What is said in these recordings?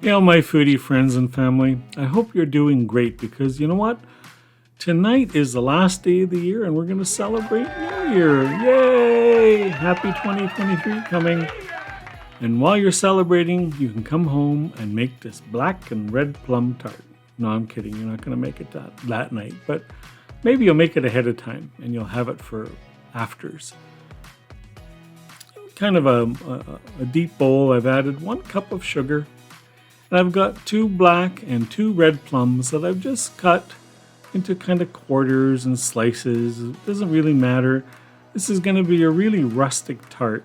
My foodie friends and family, I hope you're doing great because you know what? Tonight is the last day of the year and we're going to celebrate New Year. Yay! Happy 2023 coming. And while you're celebrating, you can come home and make this black and red plum tart. No, I'm kidding. You're not going to make it that night, but maybe you'll make it ahead of time and you'll have it for afters. Kind of a deep bowl. I've added 1 cup of sugar. And I've got 2 black and 2 red plums that I've just cut into kind of quarters and slices. It doesn't really matter. This is going to be a really rustic tart.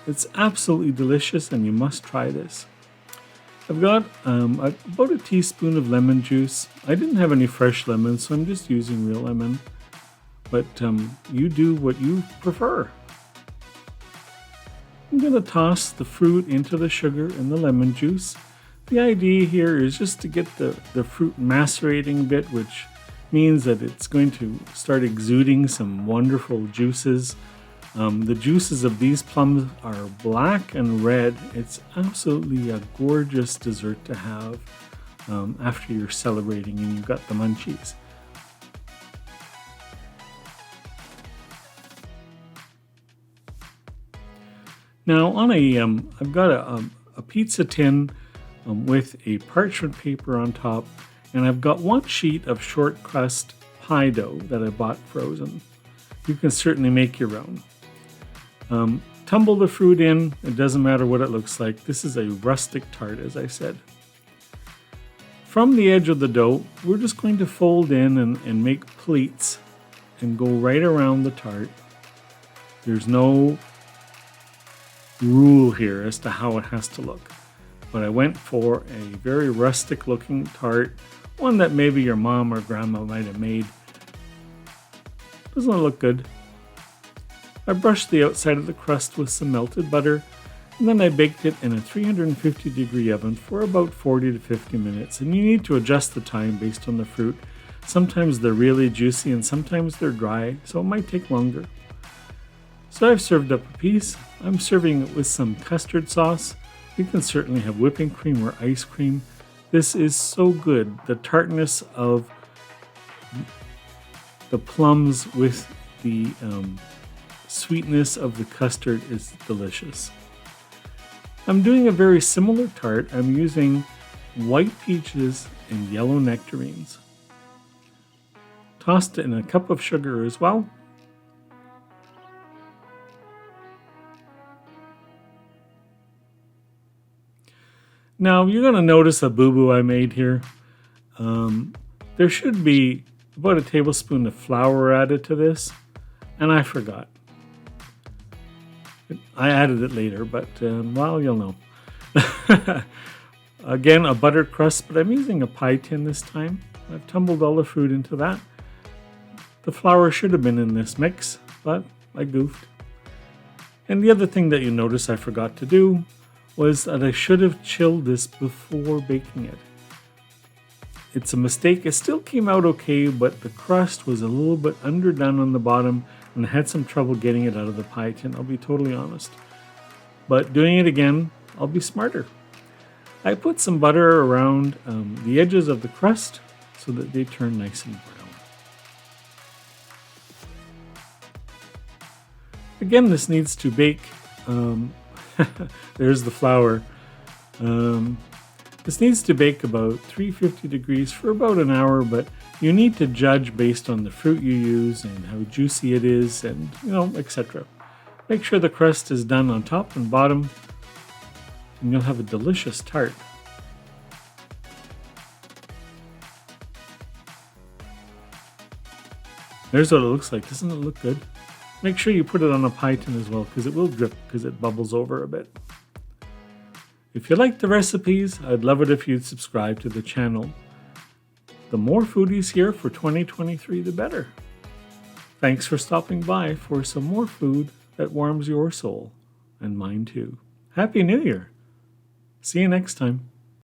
It's absolutely delicious and you must try this. I've got about a teaspoon of lemon juice. I didn't have any fresh lemons, so I'm just using real lemon. But you do what you prefer. I'm going to toss the fruit into the sugar and the lemon juice. The idea here is just to get the fruit macerating a bit, which means that it's going to start exuding some wonderful juices. The juices of these plums are black and red. It's absolutely a gorgeous dessert to have after you're celebrating and you've got the munchies. Now on I've got a pizza tin with a parchment paper on top, and I've got 1 sheet of short crust pie dough that I bought frozen. You can certainly make your own. Tumble the fruit in, it doesn't matter what it looks like. This is a rustic tart, as I said. From the edge of the dough, we're just going to fold in and make pleats and go right around the tart. There's no rule here as to how it has to look, but I went for a very rustic looking tart, one that maybe your mom or grandma might have made. Doesn't it look good? I brushed the outside of the crust with some melted butter, and then I baked it in a 350 degree oven for about 40 to 50 minutes, and you need to adjust the time based on the fruit. Sometimes they're really juicy and sometimes they're dry, so it might take longer. So I've served up a piece. I'm serving it with some custard sauce. You can certainly have whipping cream or ice cream. This is so good. The tartness of the plums with the sweetness of the custard is delicious. I'm doing a very similar tart. I'm using white peaches and yellow nectarines. Tossed it in a cup of sugar as well. Now you're going to notice a boo-boo I made here. There should be about a tablespoon of flour added to this, and I forgot. I added it later, but well, you'll know. Again, a buttered crust, but I'm using a pie tin this time. I've tumbled all the fruit into that. The flour should have been in this mix, but I goofed. And the other thing that you notice I forgot to do was that I should have chilled this before baking it. It's a mistake. It still came out okay, but the crust was a little bit underdone on the bottom and I had some trouble getting it out of the pie tin, I'll be totally honest. But doing it again, I'll be smarter. I put some butter around the edges of the crust so that they turn nice and brown. Again, this needs to bake. There's the flour. This needs to bake about 350 degrees for about an hour, but you need to judge based on the fruit you use and how juicy it is and, etc. Make sure the crust is done on top and bottom, and you'll have a delicious tart. There's what it looks like. Doesn't it look good? Make sure you put it on a pie tin as well because it will drip because it bubbles over a bit. If you like the recipes, I'd love it if you'd subscribe to the channel. The more foodies here for 2023, the better. Thanks for stopping by for some more food that warms your soul, and mine too. Happy New Year! See you next time.